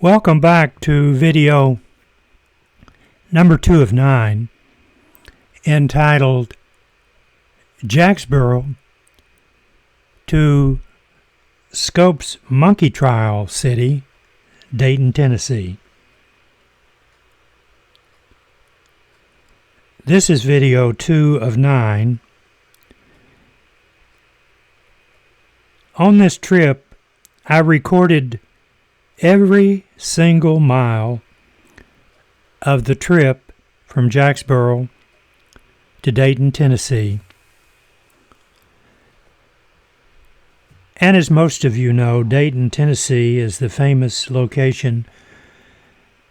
Welcome back to video number 2 of 9, entitled Jacksboro to Scope's Monkey Trial City, Dayton, Tennessee. This is video 2 of 9. On this trip, I recorded every single mile of the trip from Jacksboro to Dayton, Tennessee. And as most of you know, Dayton, Tennessee is the famous location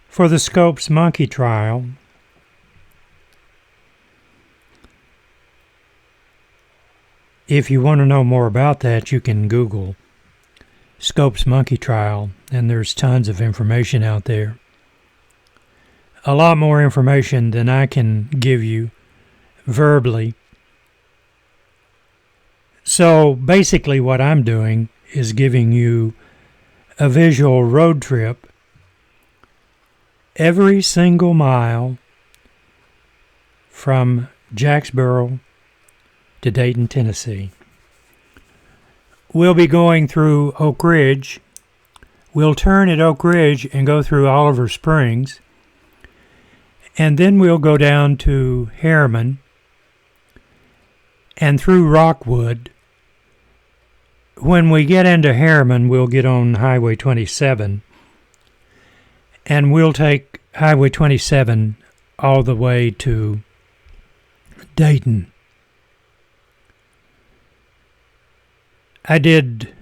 for the Scope's Monkey Trial. If you want to know more about that, you can Google Scope's Monkey Trial, and there's tons of information out there. A lot more information than I can give you verbally. So basically what I'm doing is giving you a visual road trip every single mile from Jacksboro to Dayton, Tennessee. We'll be going through Oak Ridge. We'll turn at Oak Ridge and go through Oliver Springs. And then we'll go down to Harriman and through Rockwood. When we get into Harriman, we'll get on Highway 27. And we'll take Highway 27 all the way to Dayton. I did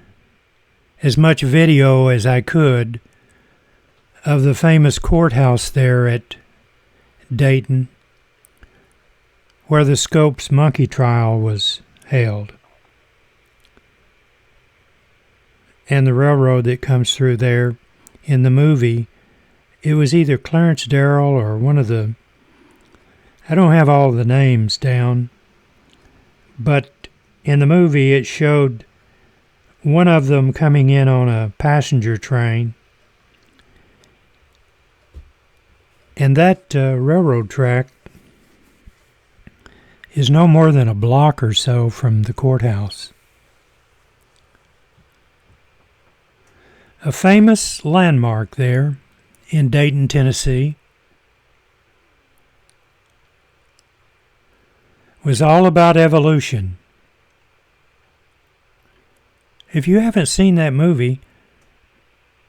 as much video as I could of the famous courthouse there at Dayton, where the Scope's Monkey Trial was held, and the railroad that comes through there. In the movie, it was either Clarence Darrell or one of the, I don't have all the names down, but in the movie it showed one of them coming in on a passenger train. And that railroad track is no more than a block or so from the courthouse. A famous landmark there in Dayton, Tennessee, was all about evolution. If you haven't seen that movie,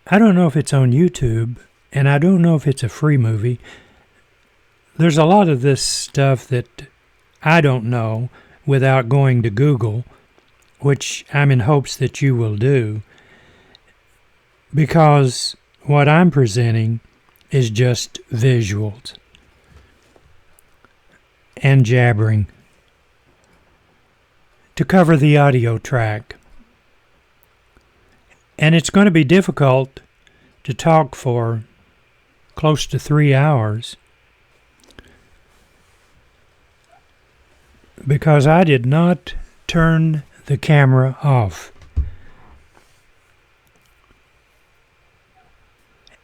I don't know if it's on YouTube, and I don't know if it's a free movie. There's a lot of this stuff that I don't know without going to Google, which I'm in hopes that you will do, because what I'm presenting is just visuals and jabbering to cover the audio track. And it's going to be difficult to talk for close to 3 hours because I did not turn the camera off.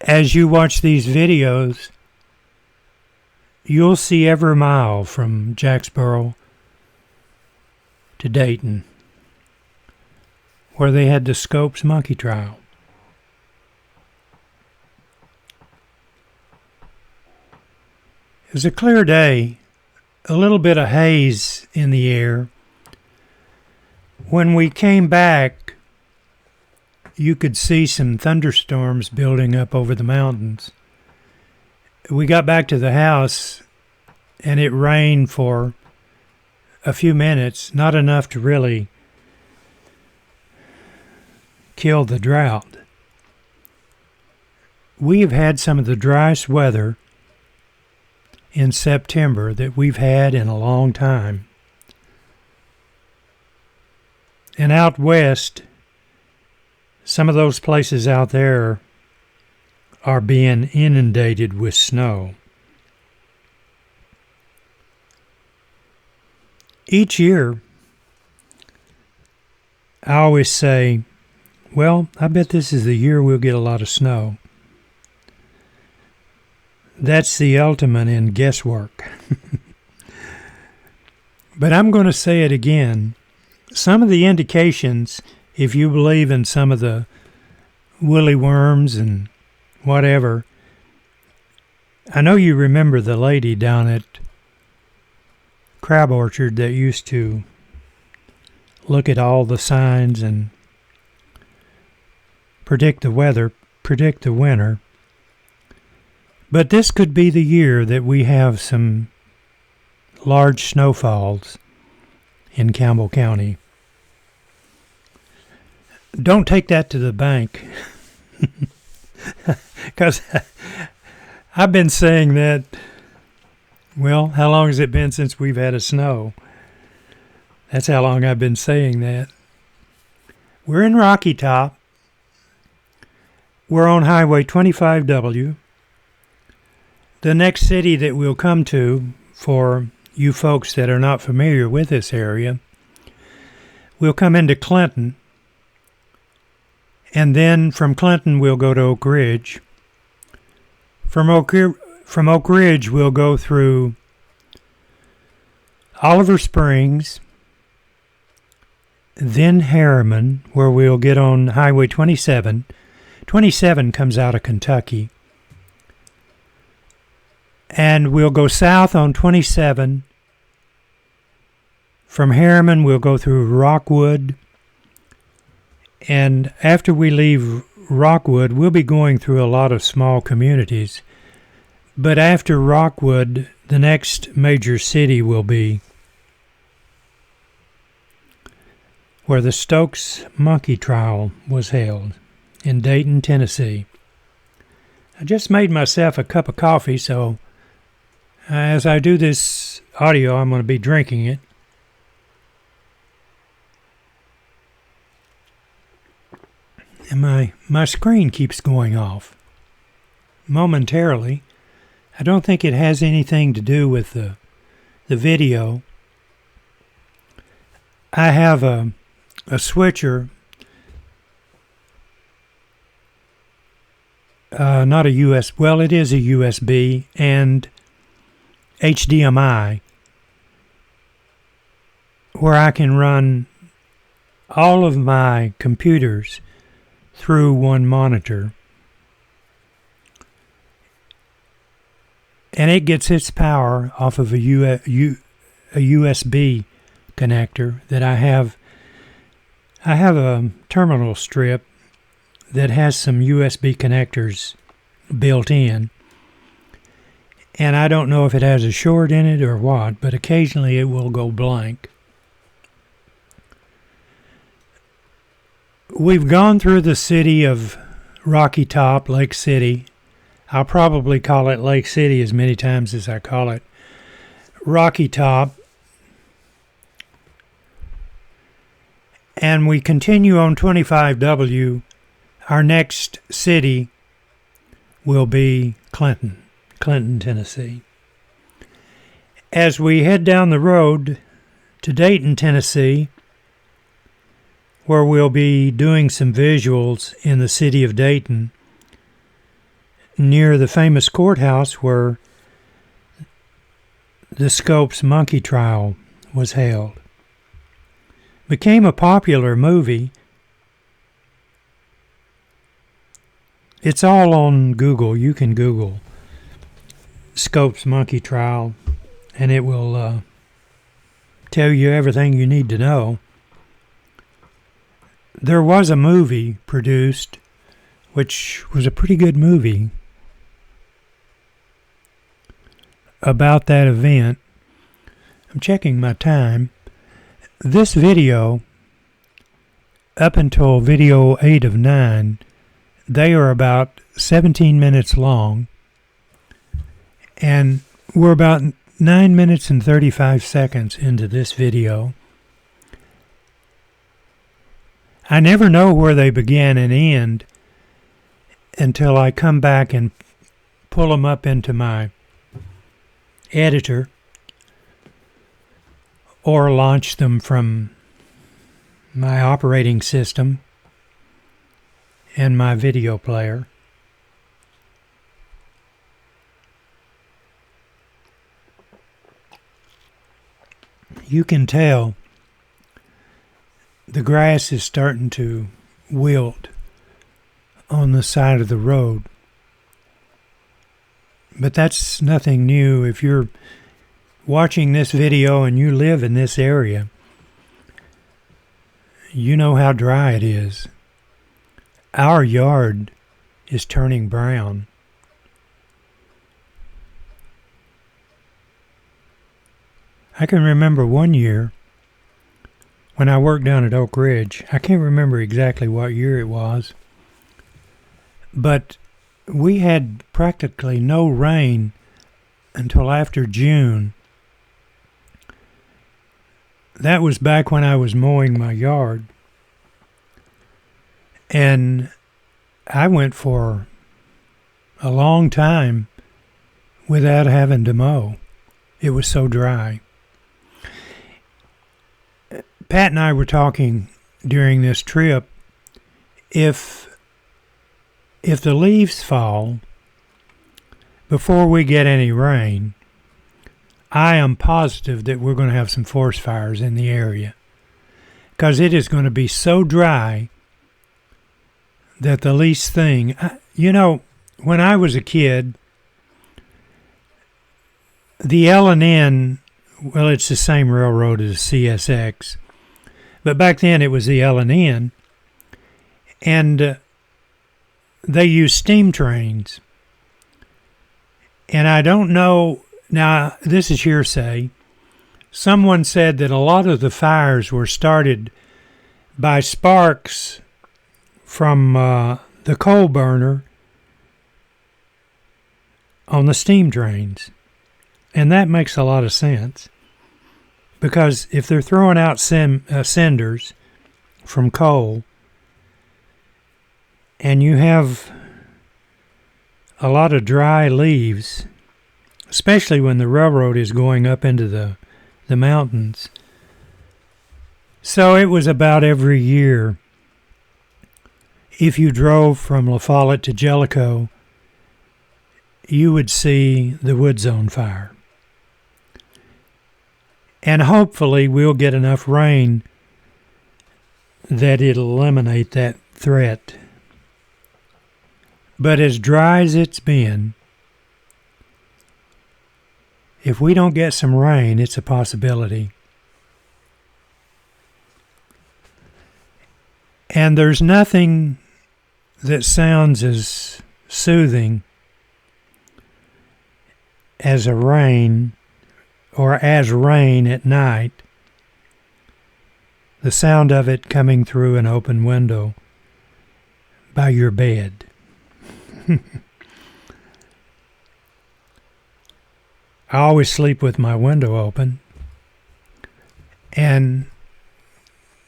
As you watch these videos, you'll see every mile from Jacksboro to Dayton, where they had the Scope's Monkey Trial. It was a clear day, a little bit of haze in the air. When we came back, you could see some thunderstorms building up over the mountains. We got back to the house, and it rained for a few minutes, not enough to really kill the drought. We have had some of the driest weather in September that we've had in a long time. And out west, some of those places out there are being inundated with snow. Each year, I always say, well, I bet this is the year we'll get a lot of snow. That's the ultimate in guesswork. But I'm going to say it again. Some of the indications, if you believe in some of the woolly worms and whatever, I know you remember the lady down at Crab Orchard that used to look at all the signs and predict the weather, predict the winter. But this could be the year that we have some large snowfalls in Campbell County. Don't take that to the bank, because I've been saying that, well, how long has it been since we've had a snow? That's how long I've been saying that. We're in Rocky Top. We're on Highway 25W. The next city that we'll come to, for you folks that are not familiar with this area, we'll come into Clinton. And then from Clinton, we'll go to Oak Ridge. From Oak Ridge, we'll go through Oliver Springs, then Harriman, where we'll get on Highway 27. 27 comes out of Kentucky. And we'll go south on 27. From Harriman, we'll go through Rockwood. And after we leave Rockwood, we'll be going through a lot of small communities. But after Rockwood, the next major city will be where the Stokes Monkey Trial was held, in Dayton, Tennessee. I just made myself a cup of coffee, so as I do this audio, I'm going to be drinking it. And my screen keeps going off momentarily. I don't think it has anything to do with the video. I have a switcher, not a US, well, it is a USB and HDMI, where I can run all of my computers through one monitor. And it gets its power off of a USB connector that I have. I have a terminal strip that has some USB connectors built in. And I don't know if it has a short in it or what, but occasionally it will go blank. We've gone through the city of Rocky Top, Lake City. I'll probably call it Lake City as many times as I call it Rocky Top. And we continue on 25W. Our next city will be Clinton, Tennessee. As we head down the road to Dayton, Tennessee, where we'll be doing some visuals in the city of Dayton, near the famous courthouse where the Scopes Monkey Trial was held. Became a popular movie. It's all on Google. You can Google Scopes Monkey Trial, and it will tell you everything you need to know. There was a movie produced, which was a pretty good movie, about that event. I'm checking my time. This video, up until video 8 of 9, they are about 17 minutes long, and we're about 9 minutes and 35 seconds into this video. I never know where they begin and end until I come back and pull them up into my editor or launch them from my operating system and my video player. you can tell the grass is starting to wilt on the side of the road. But that's nothing new. If you're watching this video and you live in this area, you know how dry it is. Our yard is turning brown. I can remember one year when I worked down at Oak Ridge. I can't remember exactly what year it was, but we had practically no rain until after June. That was back when I was mowing my yard. And I went for a long time without having to mow. It was so dry. Pat and I were talking during this trip, if the leaves fall before we get any rain, I am positive that we're going to have some forest fires in the area, because it is going to be so dry that the least thing, when I was a kid, the L&N, well, it's the same railroad as CSX, but back then it was the L&N, and they used steam trains. And I don't know, now this is hearsay, someone said that a lot of the fires were started by sparks from the coal burner on the steam trains. And that makes a lot of sense, because if they're throwing out cinders from coal, and you have a lot of dry leaves, especially when the railroad is going up into the mountains. So it was about every year. If you drove from La Follette to Jellicoe, you would see the woods on fire. And hopefully we'll get enough rain that it'll eliminate that threat. But as dry as it's been, if we don't get some rain, it's a possibility. And there's nothing that sounds as soothing as a rain, or as rain at night, the sound of it coming through an open window by your bed. I always sleep with my window open, and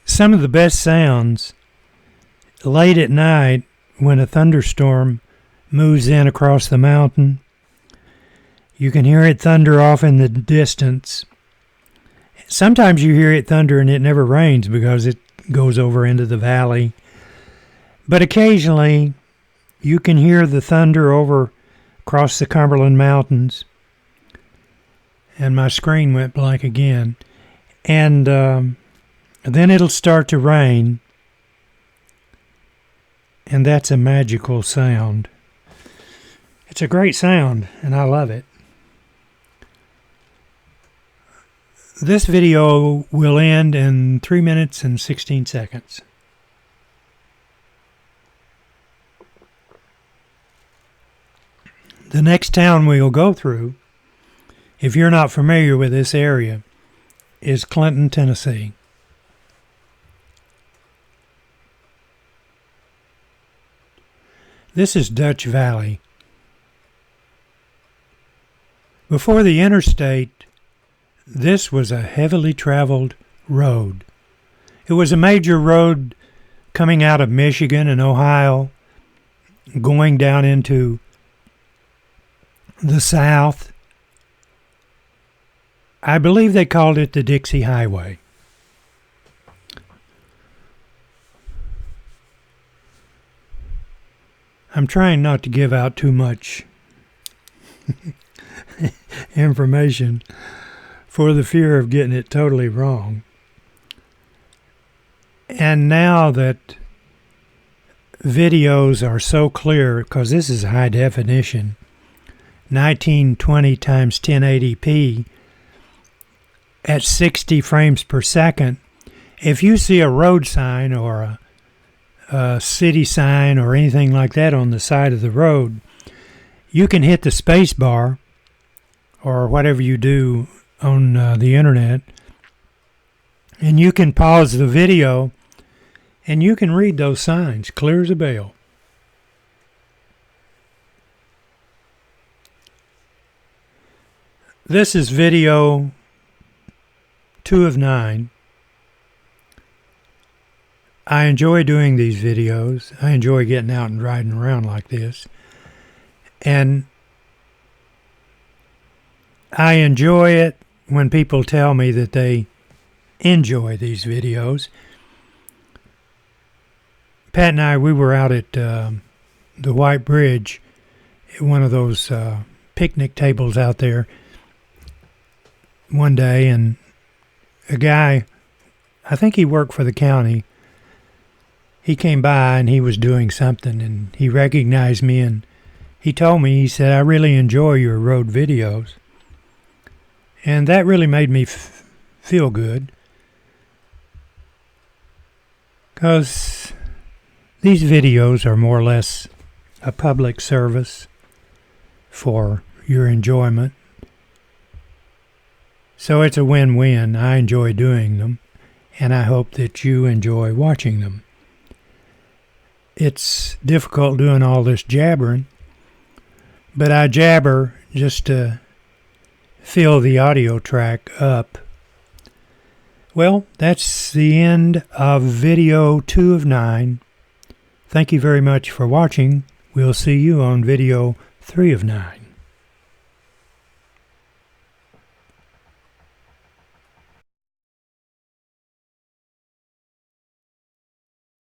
some of the best sounds late at night when a thunderstorm moves in across the mountain. You can hear it thunder off in the distance. Sometimes you hear it thunder and it never rains because it goes over into the valley. But occasionally you can hear the thunder over across the Cumberland Mountains. And my screen went blank again. And then it'll start to rain. And that's a magical sound. It's a great sound, and I love it. This video will end in 3 minutes and 16 seconds. The next town we'll go through, if you're not familiar with this area, is Clinton, Tennessee. This is Dutch Valley. Before the interstate, this was a heavily traveled road. It was a major road coming out of Michigan and Ohio, going down into the South. I believe they called it the Dixie Highway. I'm trying not to give out too much information for the fear of getting it totally wrong. And now that videos are so clear, because this is high definition, 1920 times 1080p at 60 frames per second, if you see a road sign or a city sign or anything like that on the side of the road, you can hit the space bar or whatever you do on the internet, and you can pause the video and you can read those signs clear as a bell. This is video 2 of 9. I enjoy doing these videos. I enjoy getting out and riding around like this. And I enjoy it when people tell me that they enjoy these videos. Pat and I, we were out at the White Bridge, at one of those picnic tables out there one day, and a guy, I think he worked for the county, he came by and he was doing something, and he recognized me, and he told me, he said, "I really enjoy your road videos." And that really made me feel good, because these videos are more or less a public service for your enjoyment. So it's a win-win. I enjoy doing them, and I hope that you enjoy watching them. It's difficult doing all this jabbering, but I jabber just to fill the audio track up. Well, that's the end of video 2 of 9. Thank you very much for watching. We'll see you on video 3 of 9.